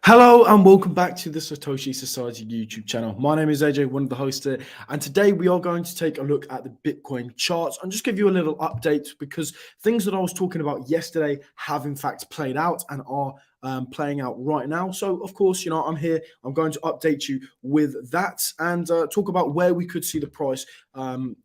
Hello and welcome back to the Satoshi Society YouTube channel. My name is AJ, one of the hosts here, and today we are going to take a look at the Bitcoin charts and just give you a little update because things that I was talking about yesterday have in fact played out and are playing out right now. So of course, I'm here. I'm going to update you with that and talk about where we could see the price,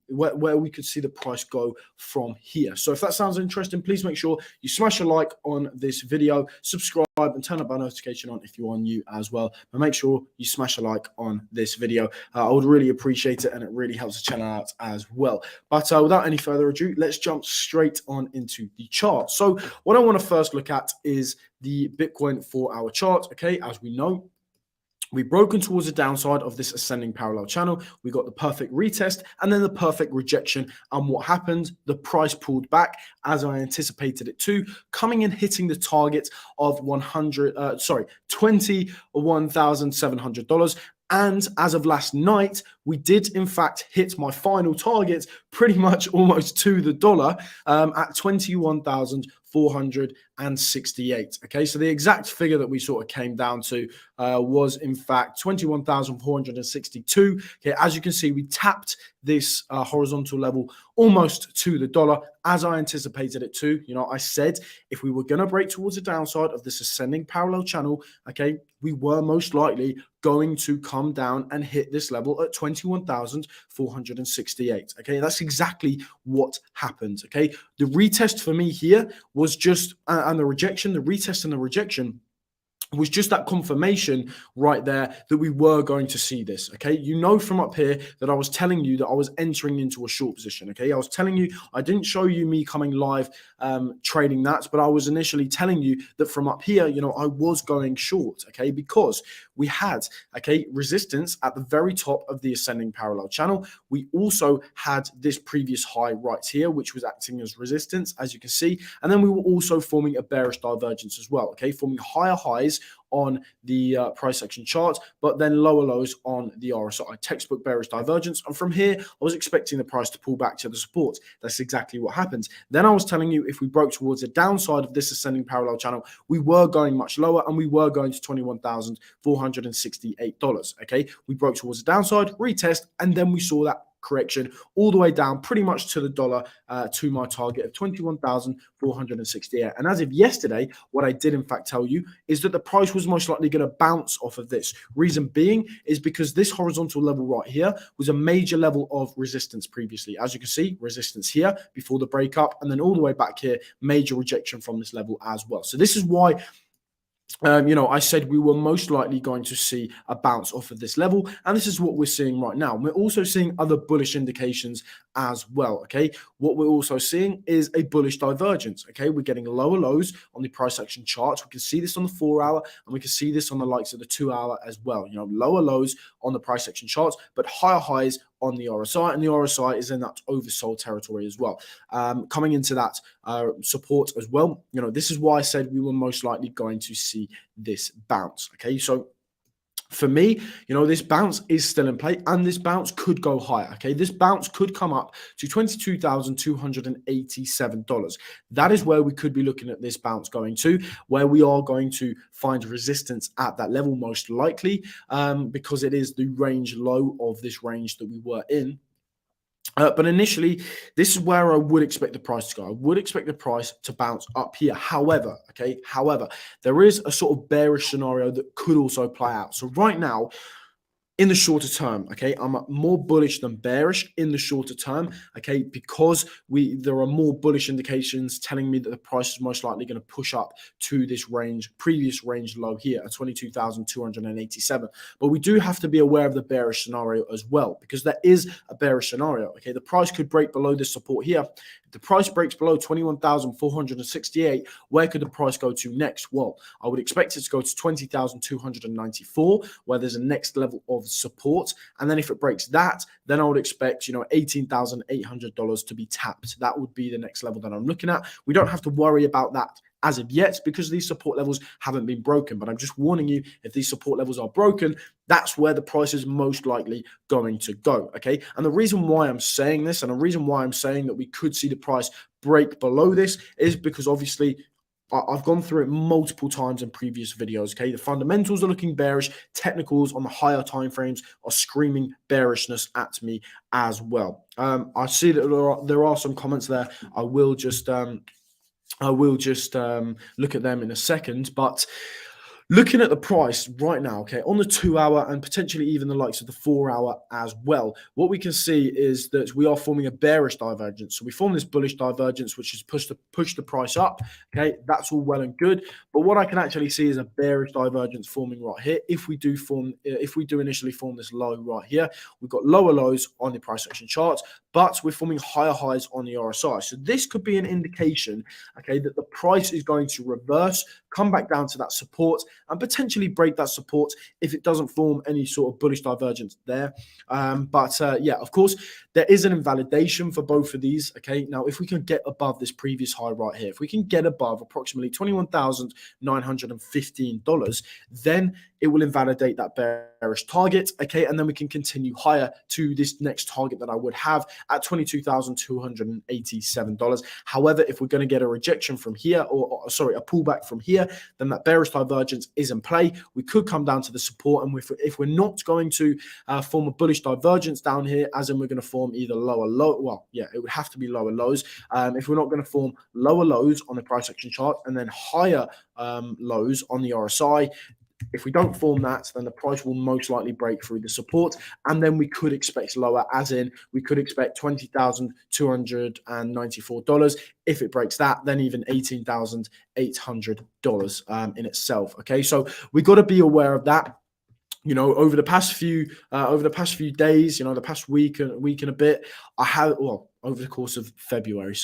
where we could see the price go from here. So if that sounds interesting, please make sure you smash a like on this video, subscribe, and turn up our notification on if you are new as well. But make sure you smash a like on this video. I would really appreciate it, and it really helps the channel out as well. But without any further ado, let's jump straight on into the chart. So what I want to first look at is the Bitcoin 4-hour chart. Okay, as we know, we've broken towards the downside of this ascending parallel channel. We got the perfect retest and then the perfect rejection. And what happened? The price pulled back as I anticipated it to, coming in hitting the target of $21,700. And as of last night, we did in fact hit my final target pretty much almost to the dollar at 21,468. Okay, so the exact figure that we sort of came down to was in fact 21,462. Okay, as you can see, we tapped this horizontal level almost to the dollar as I anticipated it to. I said if we were going to break towards the downside of this ascending parallel channel, okay, we were most likely going to come down and hit this level at 21,468. Okay, that's exactly what happened. Okay, the retest for me here was just, and the retest and the rejection was just that confirmation right there that we were going to see this. Okay, from up here that I was telling you that I was entering into a short position. Okay, I was telling you, I didn't show you me coming live trading that, but I was initially telling you that from up here, I was going short. Okay, because we had resistance at the very top of the ascending parallel channel. We also had this previous high right here, which was acting as resistance, as you can see, and then we were also forming a bearish divergence as well. Okay, forming higher highs on the price action chart, but then lower lows on the RSI, textbook bearish divergence. And from here, I was expecting the price to pull back to the support. That's exactly what happened. Then I was telling you if we broke towards the downside of this ascending parallel channel, we were going much lower and we were going to $21,468. Okay, we broke towards the downside, retest, and then we saw that correction all the way down pretty much to the dollar to my target of 21,468. And as of yesterday, what I did in fact tell you is that the price was most likely going to bounce off of this. Reason being is because this horizontal level right here was a major level of resistance previously. As you can see, resistance here before the breakup, and then all the way back here, major rejection from this level as well. So this is why I said we were most likely going to see a bounce off of this level, and this is what we're seeing right now. We're also seeing other bullish indications as well. Okay, what we're also seeing is a bullish divergence. Okay, we're getting lower lows on the price action charts. We can see this on the 4-hour, and we can see this on the likes of the 2-hour as well. Lower lows on the price action charts, but higher highs on the RSI, and the RSI is in that oversold territory as well, coming into that support as well. This is why I said we were most likely going to see this bounce. Okay, so for me, this bounce is still in play, and this bounce could go higher. Okay, this bounce could come up to $22,287. That is where we could be looking at this bounce going to, where we are going to find resistance at that level most likely, because it is the range low of this range that we were in. But initially, this is where I would expect the price to go. I would expect the price to bounce up here. However, there is a sort of bearish scenario that could also play out. So right now, in the shorter term, I'm more bullish than bearish in the shorter term, because there are more bullish indications telling me that the price is most likely going to push up to this previous range low here at 22,287. But we do have to be aware of the bearish scenario as well, because there is a bearish scenario. The price could break below this support here. If the price breaks below 21,468, where could the price go to next? Well, I would expect it to go to 20,294, where there's a next level of support. And then if it breaks that, then I would expect, $18,800 to be tapped. That would be the next level that I'm looking at. We don't have to worry about that as of yet because these support levels haven't been broken. But I'm just warning you, if these support levels are broken, that's where the price is most likely going to go. Okay. And the reason why I'm saying this, and the reason why I'm saying that we could see the price break below this, is because obviously I've gone through it multiple times in previous videos. Okay, the fundamentals are looking bearish. Technicals on the higher time frames are screaming bearishness at me as well. I see that there are some comments there. I will just look at them in a second, but looking at the price right now, okay, on the 2 hour and potentially even the likes of the 4 hour as well, what we can see is that we are forming a bearish divergence. So we form this bullish divergence, which has pushed the price up. Okay, that's all well and good. But what I can actually see is a bearish divergence forming right here. If we do initially form this low right here, we've got lower lows on the price action charts, but we're forming higher highs on the RSI. So this could be an indication, okay, that the price is going to reverse, come back down to that support, and potentially break that support if it doesn't form any sort of bullish divergence there. Yeah, of course, there is an invalidation for both of these. Okay, now if we can get above this previous high right here, if we can get above approximately $21,915, then it will invalidate that bearish target. Okay, and then we can continue higher to this next target that I would have at $22,287. However, if we're going to get a rejection from here, or sorry, a pullback from here, then that bearish divergence is in play. We could come down to the support, and if we're not going to form a bullish divergence down here, as in we're going to form either lower low, well, yeah, it would have to be lower lows. If we're not going to form lower lows on the price action chart and then higher lows on the RSI, if we don't form that, then the price will most likely break through the support, and then we could expect lower, as in we could expect $20,294. If it breaks that, then even $18,800 in itself. Okay, so we got to be aware of that. You know, over the past few days, you know, the past week and a bit, over the course of February,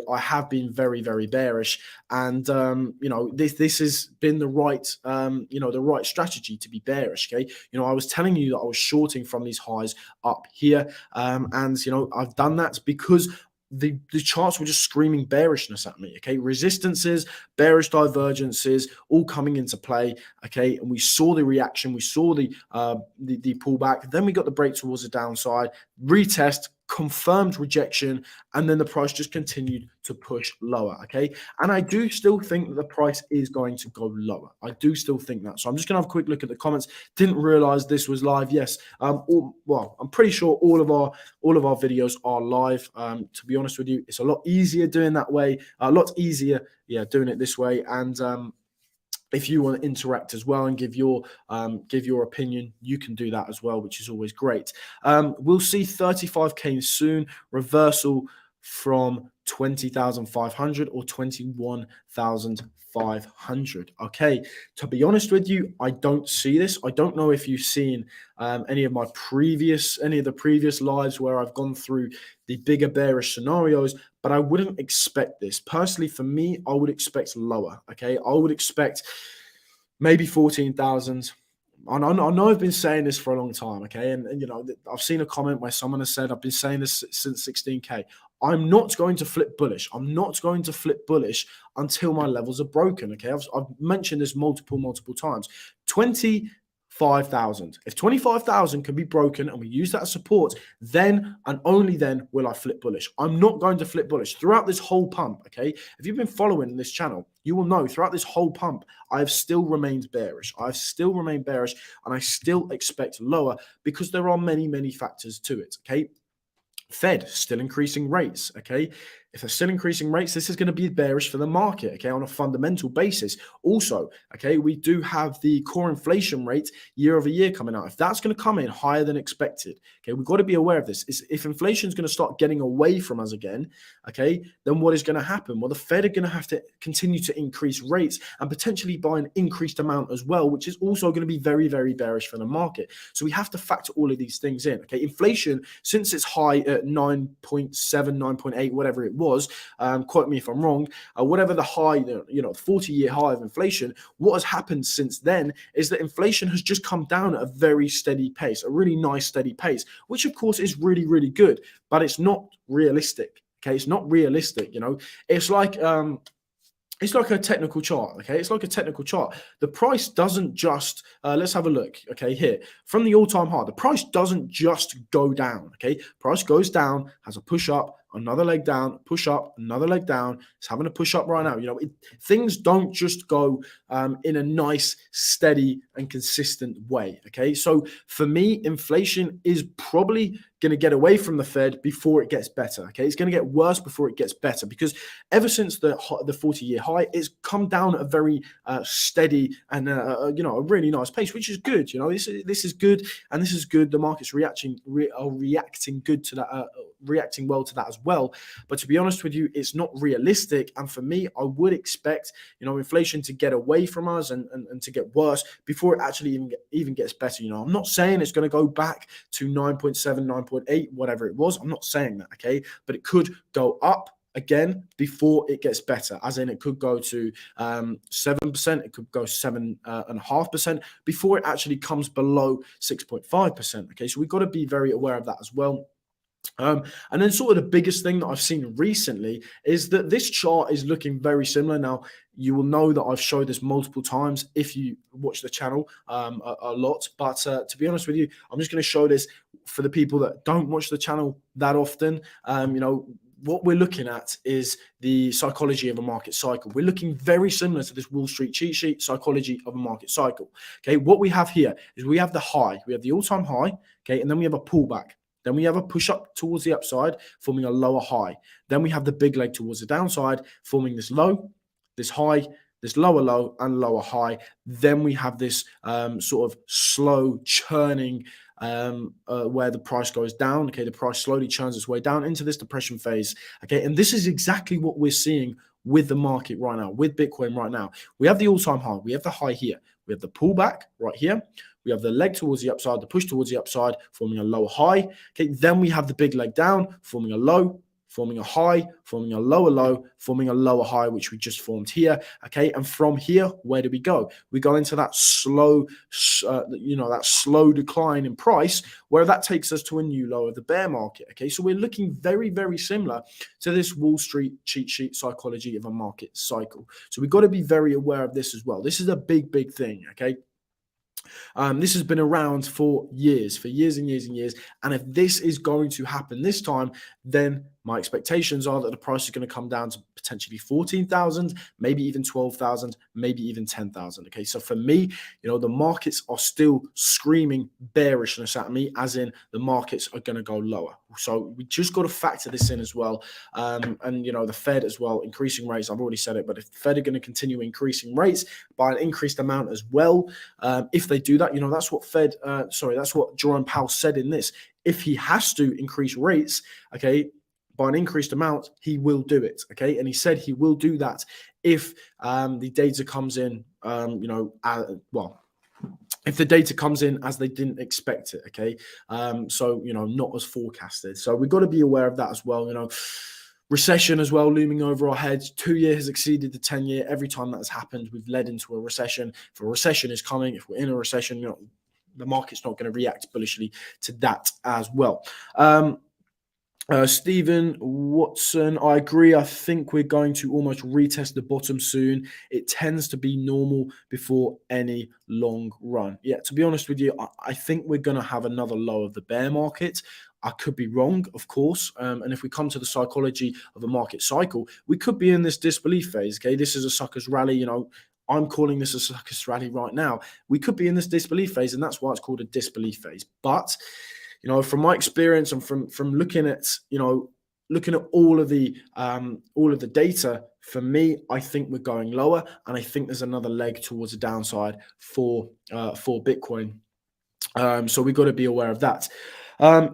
I have been very, very bearish, and you know, this has been the right, the right strategy to be bearish. Okay, you know, I was telling you that I was shorting from these highs up here, and you know, I've done that because the charts were just screaming bearishness at me. Okay, resistances, bearish divergences, all coming into play. Okay, and we saw the reaction, we saw the pullback. Then we got the break towards the downside, retest, confirmed rejection, and then the price just continued to push lower. Okay, and I do still think that the price is going to go lower. I do still think that. So I'm just going to have a quick look at the comments. Didn't realize this was live. Yes, I'm pretty sure all of our videos are live. To be honest with you, it's a lot easier doing that way. A lot easier, yeah, doing it this way. And if you want to interact as well and give your opinion, you can do that as well, which is always great. We'll see 35K soon, reversal from 20,500 or 21,500. Okay, to be honest with you, I don't see this. I don't know if you've seen any of the previous lives where I've gone through the bigger bearish scenarios, but I wouldn't expect this. Personally, for me, I would expect lower. Okay, I would expect maybe 14,000. I know I've been saying this for a long time, okay? And you know, I've seen a comment where someone has said, I've been saying this since 16K. I'm not going to flip bullish. I'm not going to flip bullish until my levels are broken, okay? I've mentioned this multiple times. 25,000. If 25,000 can be broken and we use that as support, then and only then will I flip bullish. I'm not going to flip bullish throughout this whole pump, okay? If you've been following this channel, you will know throughout this whole pump, I have still remained bearish. I've still remained bearish, and I still expect lower because there are many factors to it, okay? Fed still increasing rates, okay? If they're still increasing rates, this is going to be bearish for the market, okay, on a fundamental basis. Also, okay, we do have the core inflation rate year over year coming out. If that's going to come in higher than expected, okay, we've got to be aware of this. If inflation is going to start getting away from us again, okay, then what is going to happen? Well, the Fed are going to have to continue to increase rates and potentially by an increased amount as well, which is also going to be very bearish for the market. So we have to factor all of these things in, okay? Inflation, since it's high at 9.7, 9.8, whatever it was, quote me if I'm wrong, whatever the high, 40-year high of inflation, what has happened since then is that inflation has just come down at a very steady pace, a really nice steady pace, which of course is really good, but it's not realistic. Okay, it's not realistic. You know, it's like a technical chart, okay? It's like a technical chart. The price doesn't just, let's have a look, okay, here. From the all-time high, the price doesn't just go down, okay? Price goes down, has a push up, another leg down, push up, another leg down. It's having a push up right now. Things don't just go in a nice, steady, and consistent way. Okay, so for me, inflation is probably going to get away from the Fed before it gets better. Okay, it's going to get worse before it gets better, because ever since the 40-year high, it's come down at a very steady and a really nice pace, which is good. This is good, and this is good. The market's reacting good to that, reacting well to that as well. But to be honest with you, it's not realistic. And for me, I would expect inflation to get away from us and to get worse before it actually even gets better. I'm not saying it's going to go back to 9.7, 9.8, whatever it was. I'm not saying that, okay? But it could go up again before it gets better, as in it could go to 7%, it could go 7.5% before it actually comes below 6.5%. Okay, so we've got to be very aware of that as well. And then sort of the biggest thing that I've seen recently is that this chart is looking very similar. Now, you will know that I've showed this multiple times if you watch the channel a lot. But to be honest with you, I'm just going to show this for the people that don't watch the channel that often. What we're looking at is the psychology of a market cycle. We're looking very similar to this Wall Street cheat sheet psychology of a market cycle. Okay, what we have here is we have the high, we have the all-time high, okay, and then we have a pullback. Then we have a push up towards the upside, forming a lower high. Then we have the big leg towards the downside, forming this low, this high, this lower low, and lower high. Then we have this sort of slow churning where the price goes down. Okay, the price slowly churns its way down into this depression phase. Okay, and this is exactly what we're seeing with the market right now, with Bitcoin right now. We have the all-time high. We have the high here. We have the pullback right here. We have the leg towards the upside, the push towards the upside, forming a lower high. Okay, then we have the big leg down, forming a low, forming a high, forming a lower low, forming a lower high, which we just formed here. Okay, and from here, where do we go? We go into that slow, that slow decline in price, where that takes us to a new low of the bear market. Okay, so we're looking very, very similar to this Wall Street cheat sheet psychology of a market cycle. So we've got to be very aware of this as well. This is a big, big thing. Okay. This has been around for years and years and years. And if this is going to happen this time, then my expectations are that the price is going to come down to potentially 14,000, maybe even 12,000, maybe even 10,000. Okay, so for me, the markets are still screaming bearishness at me, as in the markets are going to go lower. So we just got to factor this in as well. And the Fed as well, increasing rates. I've already said it, but if the Fed are going to continue increasing rates by an increased amount as well, if they do that, that's what that's what Jerome Powell said in this. If he has to increase rates, okay, by an increased amount, he will do it. Okay, and he said he will do that if the data comes in, if the data comes in as they didn't expect it. Okay, so not as forecasted. So we've got to be aware of that as well. Recession as well looming over our heads. 2 years has exceeded the 10-year. Every time that has happened, we've led into a recession. If a recession is coming, if we're in a recession, the market's not going to react bullishly to that as well. Stephen Watson, I agree. I think we're going to almost retest the bottom soon. It tends to be normal before any long run. Yeah, to be honest with you, I think we're going to have another low of the bear market. I could be wrong, of course. And if we come to the psychology of a market cycle, we could be in this disbelief phase. Okay, this is a sucker's rally. I'm calling this a sucker's rally right now. We could be in this disbelief phase, and that's why it's called a disbelief phase. But from my experience and from looking at all of the data, for me, I think we're going lower, and I think there's another leg towards the downside for Bitcoin. So we've got to be aware of that.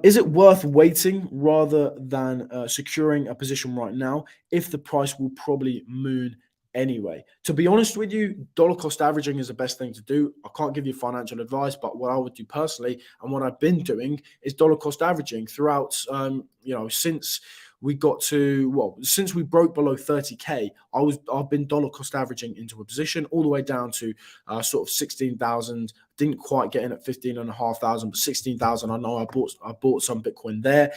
Is it worth waiting rather than securing a position right now if the price will probably moon anyway? To be honest with you, dollar cost averaging is the best thing to do. I can't give you financial advice, but what I would do personally and what I've been doing is dollar cost averaging throughout, since we broke below 30K, I've been dollar cost averaging into a position all the way down to sort of 16,000. Didn't quite get in at 15,500, but 16,000. I know I bought some Bitcoin there.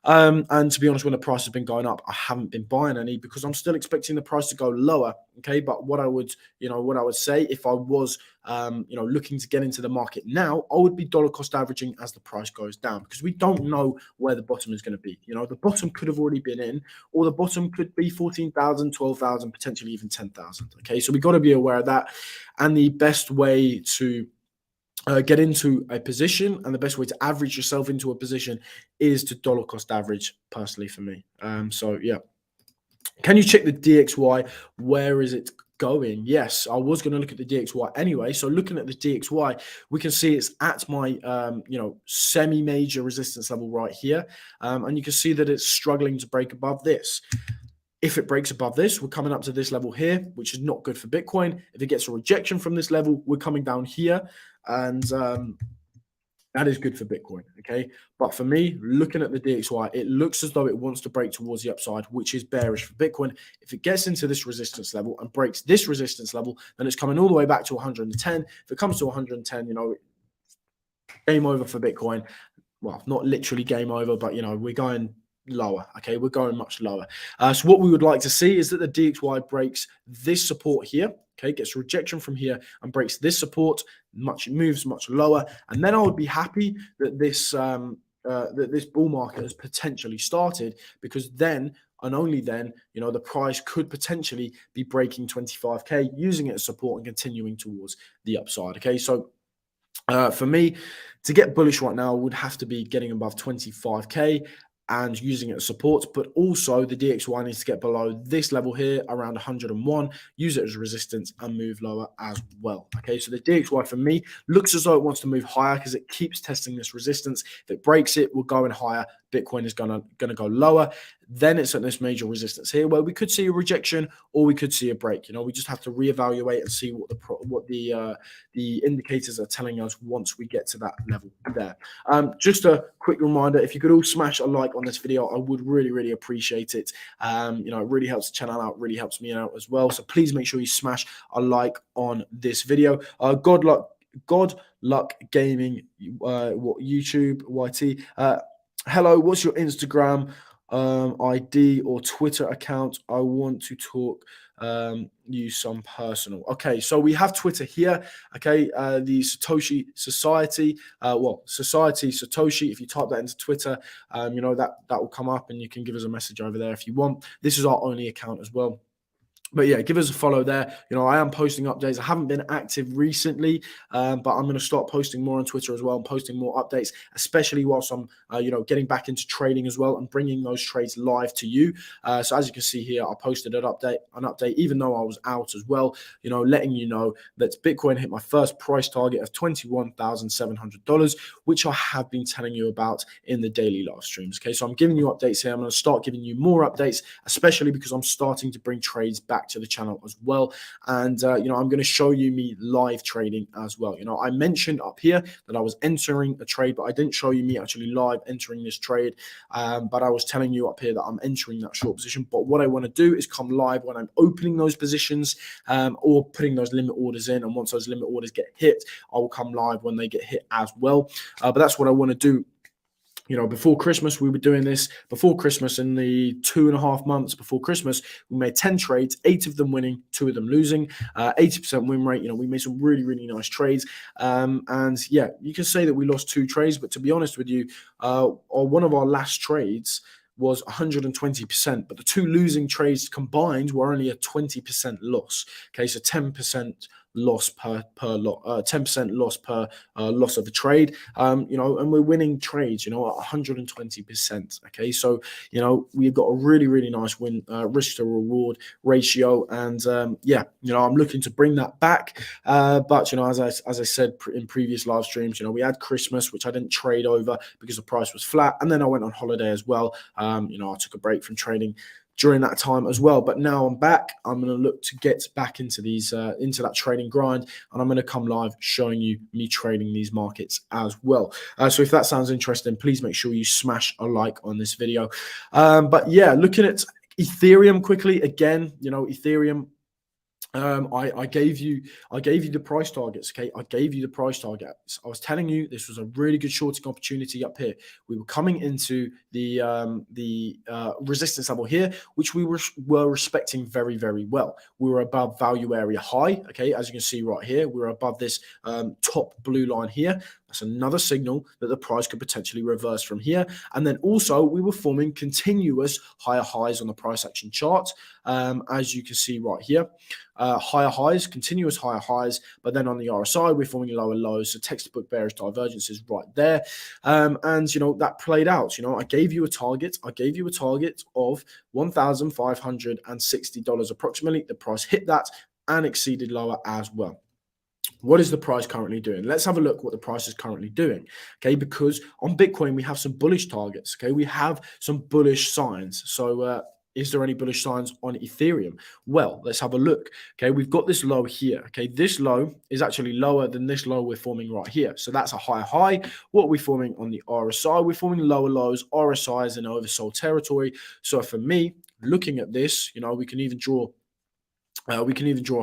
And to be honest, when the price has been going up, I haven't been buying any because I'm still expecting the price to go lower. Okay, but what I would, what I would say if I was, looking to get into the market now, I would be dollar cost averaging as the price goes down because we don't know where the bottom is going to be. The bottom could have already been in, or the bottom could be 14,000, 12,000, potentially even 10,000. Okay, so we got to be aware of that, and the best way to get into a position and the best way to average yourself into a position is to dollar cost average, personally for me. So yeah. Can you check the DXY? Where is it going? Yes, I was going to look at the DXY anyway. So looking at the DXY, we can see it's at my semi-major resistance level right here. And you can see that it's struggling to break above this. If it breaks above this, we're coming up to this level here, which is not good for Bitcoin. If it gets a rejection from this level, we're coming down here. And that is good for Bitcoin, okay? But for me, looking at the DXY, it looks as though it wants to break towards the upside, which is bearish for Bitcoin. If it gets into this resistance level and breaks this resistance level, then it's coming all the way back to 110. If it comes to 110, game over for Bitcoin. Well, not literally game over, but, we're going lower, okay? We're going much lower. So what we would like to see is that the DXY breaks this support here, okay, gets rejection from here and breaks this support, moves much lower, and then I would be happy that this this bull market has potentially started, because then and only then, the price could potentially be breaking 25k, using it as support and continuing towards the upside. Okay, so for me, to get bullish right now, would have to be getting above 25k and using it as support, but also the DXY needs to get below this level here around 101, use it as resistance and move lower as well. Okay, so the DXY for me looks as though it wants to move higher because it keeps testing this resistance. If it breaks it, we're going higher. Bitcoin is gonna go lower. Then it's at this major resistance here where we could see a rejection or we could see a break. We just have to reevaluate and see what the indicators are telling us once we get to that level there. Just a quick reminder: if you could all smash a like on this video, I would really appreciate it. It really helps the channel out, really helps me out as well. So please make sure you smash a like on this video. God luck gaming. YouTube YT. Hello, what's your Instagram ID or Twitter account? I want to talk you some personal. Okay, so we have Twitter here. Okay, the Satoshi Society. Society Satoshi. If you type that into Twitter, that will come up, and you can give us a message over there if you want. This is our only account as well. But yeah, give us a follow there. I am posting updates. I haven't been active recently, but I'm going to start posting more on Twitter as well, and posting more updates, especially whilst I'm, getting back into trading as well and bringing those trades live to you. So as you can see here, I posted an update, even though I was out as well, letting you know that Bitcoin hit my first price target of $21,700, which I have been telling you about in the daily live streams. Okay, so I'm giving you updates here. I'm going to start giving you more updates, especially because I'm starting to bring trades back to the channel as well, and I'm going to show you me live trading as well. I mentioned up here that I was entering a trade, but I didn't show you me actually live entering this trade, but I was telling you up here that I'm entering that short position. But what I want to do is come live when I'm opening those positions, or putting those limit orders in, and once those limit orders get hit, I will come live when they get hit as well. But that's what I want to do. Before Christmas, we were doing this. Before Christmas, in the 2.5 months before Christmas, we made 10 trades, 8 of them winning, 2 of them losing, 80% win rate. We made some really nice trades. And yeah, you can say that we lost 2 trades, but to be honest with you, one of our last trades was 120%, but the 2 losing trades combined were only a 20% loss. Okay, so 10% loss per lot, 10% loss per loss of a trade, and we're winning trades, at 120%. Okay, so we've got a really nice win risk to reward ratio, and I'm looking to bring that back. But as I said in previous live streams, we had Christmas, which I didn't trade over because the price was flat, and then I went on holiday as well. I took a break from trading during that time as well, but now I'm back. I'm going to look to get back into into that trading grind, and I'm going to come live showing you me trading these markets as well. So if that sounds interesting, please make sure you smash a like on this video. But yeah, looking at Ethereum quickly again, Ethereum I gave you the price targets. Okay, I gave you the price targets. I was telling you this was a really good shorting opportunity up here. We were coming into the resistance level here, which were respecting very, very well. We were above value area high. Okay, as you can see right here, we were above this top blue line here. That's another signal that the price could potentially reverse from here. And then also we were forming continuous higher highs on the price action chart, as you can see right here. Higher highs, continuous higher highs, but then on the RSI, we're forming lower lows. So textbook bearish divergence is right there. And, that played out. I gave you a target. I gave you a target of $1,560 approximately. The price hit that and exceeded lower as well. What is the price currently doing? Let's have a look what the price is currently doing. Okay, because on Bitcoin, we have some bullish targets. Okay, we have some bullish signs. So, is there any bullish signs on Ethereum? Well, let's have a look. Okay, we've got this low here. Okay, this low is actually lower than this low we're forming right here. So that's a higher high. What are we forming on the RSI? We're forming lower lows. RSI is in oversold territory. So for me, looking at this, we can even draw a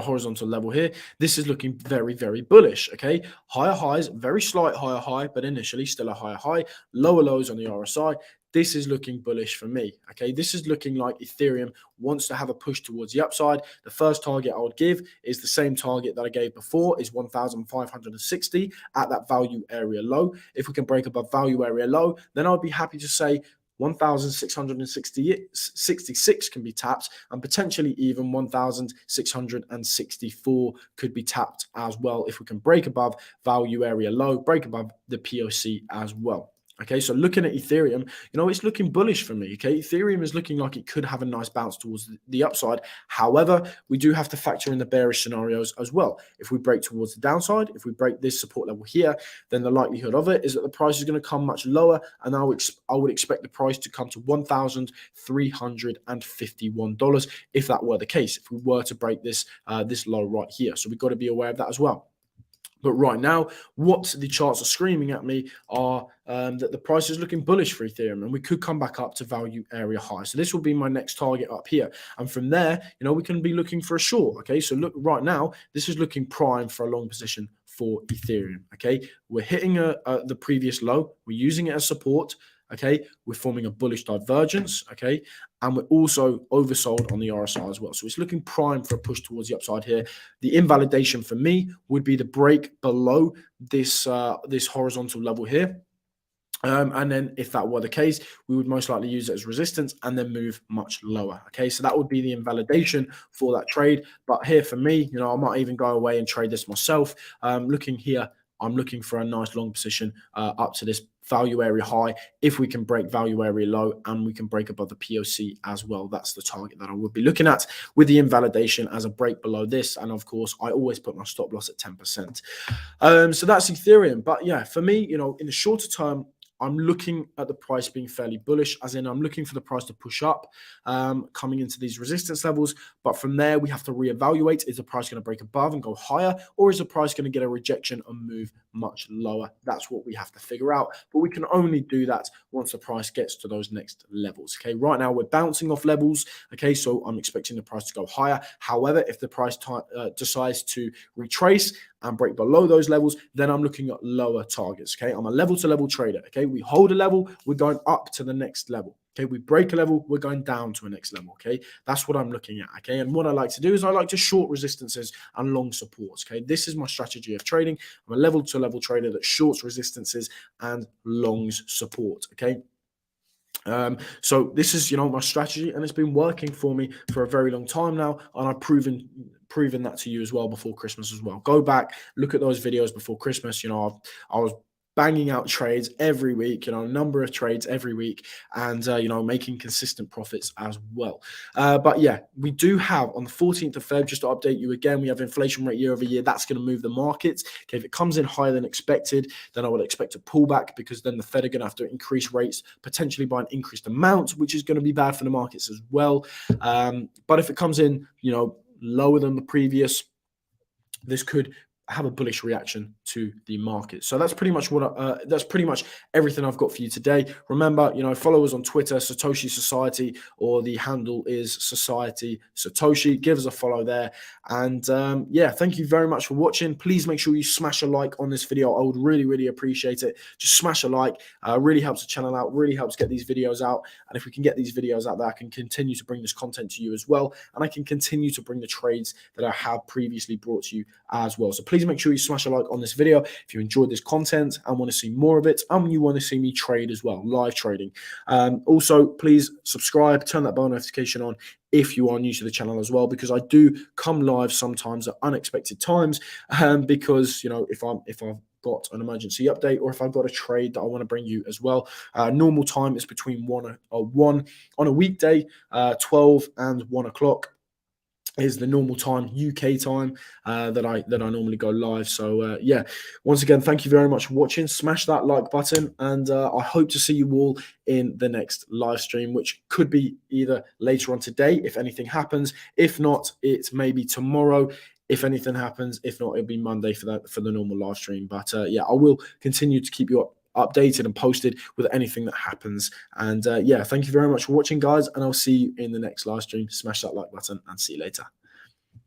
horizontal level here. This is looking very, very bullish. Okay, higher highs, very slight higher high, but initially still a higher high. Lower lows on the RSI. This is looking bullish for me. Okay, this is looking like Ethereum wants to have a push towards the upside. The first target I would give is the same target that I gave before, is 1,560 at that value area low. If we can break above value area low, then I'd be happy to say 1,666 can be tapped, and potentially even 1,664 could be tapped as well if we can break above value area low, break above the POC as well. Okay, so looking at Ethereum, it's looking bullish for me. Okay, Ethereum is looking like it could have a nice bounce towards the upside. However, we do have to factor in the bearish scenarios as well. If we break towards the downside, if we break this support level here, then the likelihood of it is that the price is going to come much lower, and I would expect the price to come to $1,351 if that were the case. If we were to break this low right here, so we've got to be aware of that as well. But right now, what the charts are screaming at me are that the price is looking bullish for Ethereum, and we could come back up to value area high. So this will be my next target up here. And from there, we can be looking for a short. Okay, so look, right now, this is looking prime for a long position for Ethereum. Okay, we're hitting the previous low. We're using it as support. Okay, we're forming a bullish divergence. Okay, and we're also oversold on the RSI as well. So it's looking prime for a push towards the upside here. The invalidation for me would be the break below this horizontal level here. And then if that were the case, we would most likely use it as resistance and then move much lower. Okay, so that would be the invalidation for that trade. But here for me, I might even go away and trade this myself. Looking here, I'm looking for a nice long position up to this value area high. If we can break value area low and we can break above the POC as well, that's the target that I would be looking at, with the invalidation as a break below this. And of course, I always put my stop loss at 10%. So that's Ethereum. But yeah, for me, in the shorter term, I'm looking at the price being fairly bullish, as in I'm looking for the price to push up coming into these resistance levels. But from there, we have to reevaluate. Is the price going to break above and go higher, or is the price going to get a rejection and move much lower? That's what we have to figure out. But we can only do that once the price gets to those next levels. Okay, right now we're bouncing off levels. Okay, so I'm expecting the price to go higher. However, if the price decides to retrace and break below those levels, then I'm looking at lower targets. Okay, I'm a level to level trader. Okay, we hold a level, we're going up to the next level. Okay, we break a level, we're going down to a next level. Okay, that's what I'm looking at. Okay, and what I like to do is I like to short resistances and long supports. Okay, this is my strategy of trading. I'm a level to level trader that shorts resistances and longs support. Okay. So this is, my strategy, and it's been working for me for a very long time now, and I've proven that to you as well before Christmas as well. Go back, look at those videos before Christmas. I was banging out trades every week, a number of trades every week, and making consistent profits as well. But yeah, we do have on the 14th of Feb, just to update you again, we have inflation rate year over year. That's going to move the markets. Okay, if it comes in higher than expected, then I would expect a pullback, because then the Fed are going to have to increase rates potentially by an increased amount, which is going to be bad for the markets as well. But if it comes in, lower than the previous, this could have a bullish reaction to the market. So that's pretty much that's pretty much everything I've got for you today. Remember, follow us on Twitter, Satoshi Society, or the handle is Society Satoshi. Give us a follow there. And yeah, thank you very much for watching. Please make sure you smash a like on this video. I would really, really appreciate it. Just smash a like. Really helps the channel out, really helps get these videos out. And if we can get these videos out there, I can continue to bring this content to you as well. And I can continue to bring the trades that I have previously brought to you as well. So please make sure you smash a like on this video if you enjoyed this content and want to see more of it, and you want to see me trade as well, live trading. Also, please subscribe, turn that bell notification on if you are new to the channel as well, because I do come live sometimes at unexpected times, because if I've got an emergency update, or if I've got a trade that I want to bring you as well. Normal time is between 1 on a weekday, 12 and 1 o'clock is the normal time, UK time, that I normally go live. So yeah, once again, thank you very much for watching. Smash that like button, and I hope to see you all in the next live stream, which could be either later on today if anything happens. If not, it's maybe tomorrow if anything happens. If not, it'll be Monday for the normal live stream. But yeah, I will continue to keep you updated and posted with anything that happens. And yeah, thank you very much for watching, guys, and I'll see you in the next live stream. Smash that like button and see you later.